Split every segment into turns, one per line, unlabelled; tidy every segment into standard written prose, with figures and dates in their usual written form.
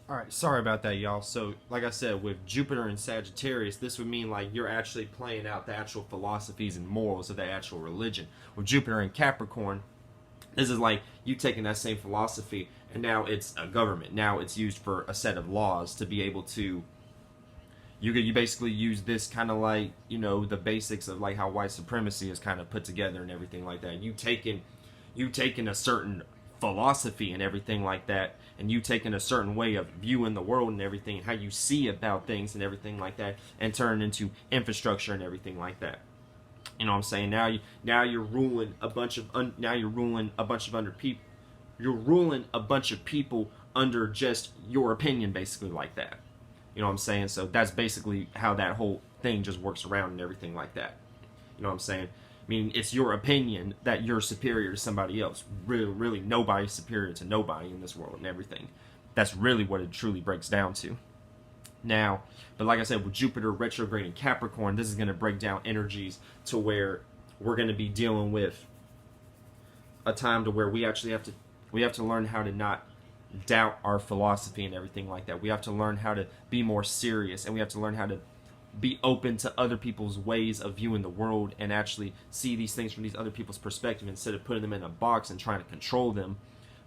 All right, sorry about that, y'all. So, like I said, with Jupiter and Sagittarius, this would mean like you're actually playing out the actual philosophies and morals of the actual religion. With Jupiter and Capricorn, this is like you taking that same philosophy and now it's a government. Now it's used for a set of laws to be able to. You basically use this kind of like the basics of like how white supremacy is kind of put together and everything like that. You taking a certain philosophy and everything like that, and you taking a certain way of viewing the world and everything, and how you see about things and everything like that, and turn into infrastructure and everything like that. You know what I'm saying? Now you're ruling a bunch of now you're ruling a bunch of under people. You're ruling a bunch of people under just your opinion, basically like that. You know what I'm saying? So that's basically how that whole thing just works around and everything like that. You know what I'm saying? I mean, it's your opinion that you're superior to somebody else. Really, nobody's superior to nobody in this world and everything. That's really what it truly breaks down to. Now, but like I said, with Jupiter retrograde in Capricorn, this is going to break down energies to where we're going to be dealing with a time to where we have to learn how to not doubt our philosophy and everything like that. We have to learn how to be more serious, and we have to learn how to be open to other people's ways of viewing the world and actually see these things from these other people's perspective instead of putting them in a box and trying to control them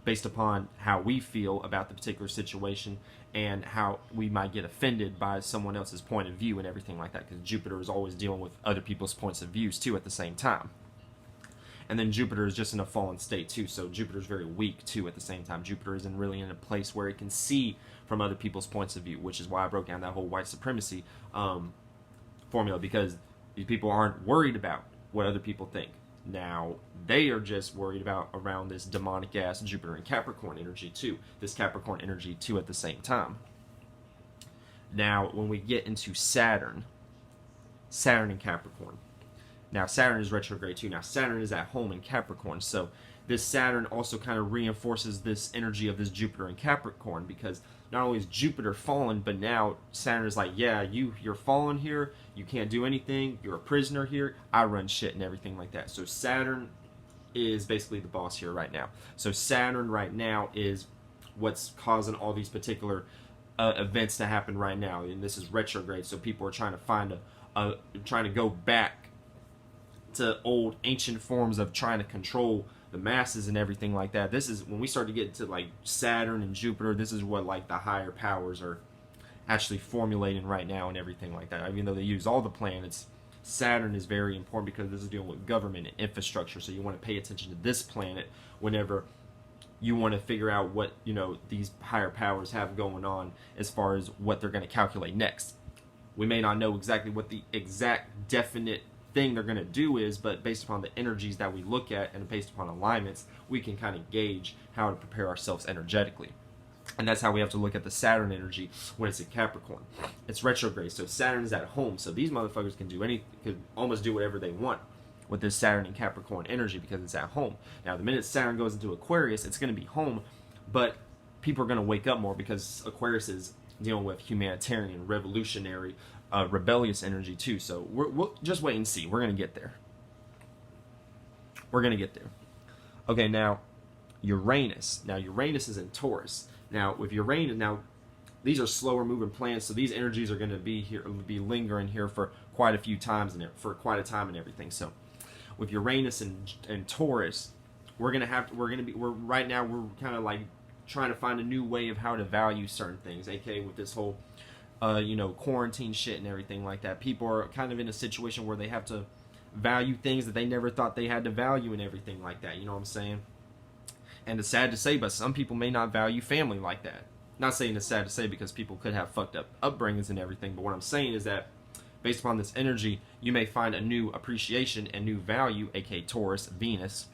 based upon how we feel about the particular situation and how we might get offended by someone else's point of view and everything like that, because Jupiter is always dealing with other people's points of views too at the same time. And then Jupiter is just in a fallen state too, so Jupiter is very weak too at the same time. Jupiter isn't really in a place where it can see from other people's points of view, which is why I broke down that whole white supremacy formula, because these people aren't worried about what other people think. Now they are just worried about around this demonic ass Jupiter and Capricorn energy too, this Capricorn energy too at the same time. Now when we get into Saturn and Capricorn. Now, Saturn is retrograde too. Now, Saturn is at home in Capricorn. So, this Saturn also kind of reinforces this energy of this Jupiter in Capricorn, because not only is Jupiter fallen, but now Saturn is like, yeah, you're fallen here. You can't do anything. You're a prisoner here. I run shit and everything like that. So, Saturn is basically the boss here right now. So, Saturn right now is what's causing all these particular events to happen right now. And this is retrograde. So, people are trying to trying to go back to old ancient forms of trying to control the masses and everything like that. This is when we start to get into like Saturn and Jupiter. This is what like the higher powers are actually formulating right now and everything like that. Even though they use all the planets, Saturn is very important because this is dealing with government and infrastructure. So you want to pay attention to this planet whenever you want to figure out what these higher powers have going on as far as what they're going to calculate next. We may not know exactly what the exact definite thing they're going to do is, but based upon the energies that we look at and based upon alignments, we can kind of gauge how to prepare ourselves energetically. And that's how we have to look at the Saturn energy when it's in Capricorn. It's retrograde, so Saturn is at home. So these motherfuckers could almost do whatever they want with this Saturn and Capricorn energy because it's at home. Now, the minute Saturn goes into Aquarius, it's going to be home, but people are going to wake up more because Aquarius is dealing with humanitarian, revolutionary, rebellious energy too. So we'll just wait and see. We're gonna get there. Okay, now Uranus. Now Uranus is in Taurus. Now with Uranus, these are slower moving planets, so these energies are going to be lingering here for quite a few times and for quite a time and everything. So with Uranus and Taurus, we're right now we're kind of like trying to find a new way of how to value certain things, aka with this whole quarantine shit and everything like that. People are kind of in a situation where they have to value things that they never thought they had to value and everything like that. You know what I'm saying? And it's sad to say, but some people may not value family like that. Not saying it's sad to say because people could have fucked up upbringings and everything, but what I'm saying is that based upon this energy, you may find a new appreciation and new value, aka Taurus, Venus,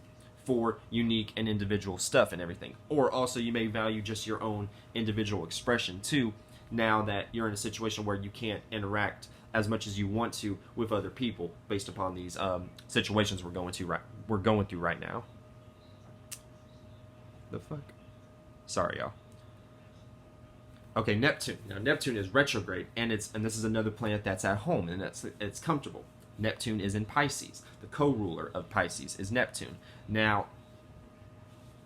for unique and individual stuff and everything. Or also you may value just your own individual expression too, now that you're in a situation where you can't interact as much as you want to with other people based upon these situations we're going through right now. The fuck? Sorry, y'all. Okay, Neptune. Now Neptune is retrograde, and this is another planet that's at home, and it's comfortable. Neptune is in Pisces. The co-ruler of Pisces is Neptune. Now,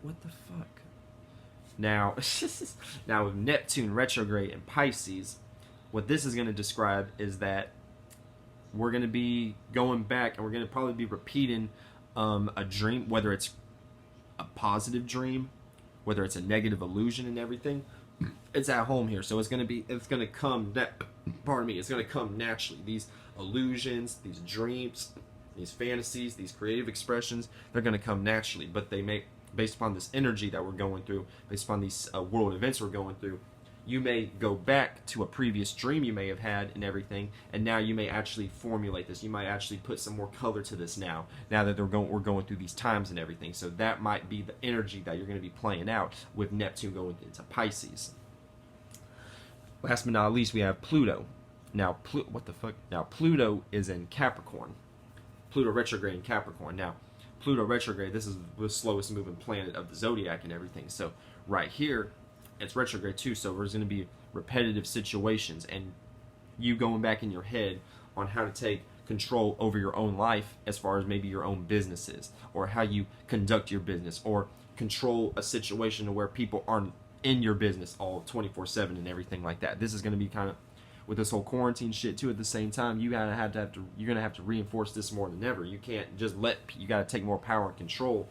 what the fuck? Now, now with Neptune retrograde in Pisces, what this is going to describe is that we're going to be going back and we're going to probably be repeating a dream, whether it's a positive dream, whether it's a negative illusion and everything. It's at home here, so it's going to come, pardon me, it's going to come naturally. These illusions, these dreams, these fantasies, these creative expressions, they're going to come naturally, but they may, based upon this energy that we're going through, based upon these world events we're going through, you may go back to a previous dream you may have had and everything, and now you may actually formulate this. You might actually put some more color to this now that we're going through these times and everything. So that might be the energy that you're going to be playing out with Neptune going into Pisces. Last but not least, we have Pluto. Now, what the fuck? Now, Pluto is in Capricorn. Pluto retrograde in Capricorn. Now, Pluto retrograde, this is the slowest moving planet of the zodiac and everything. So right here, it's retrograde too, so there's going to be repetitive situations and you going back in your head on how to take control over your own life as far as maybe your own businesses, or how you conduct your business, or control a situation where people aren't in your business all 24/7 and everything like that. This is going to be kind of, with this whole quarantine shit too, at the same time, you're going to have to reinforce this more than ever. You can't just you got to take more power and control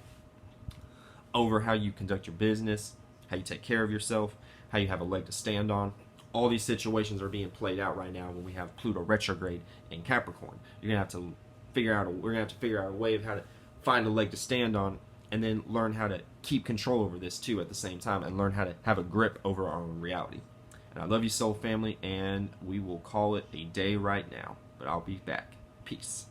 over how you conduct your business, how you take care of yourself, how you have a leg to stand on. All these situations are being played out right now when we have Pluto retrograde in Capricorn. We're gonna have to figure out a way of how to find a leg to stand on, and then learn how to keep control over this too at the same time, and learn how to have a grip over our own reality. And I love you, soul family, and we will call it a day right now. But I'll be back. Peace.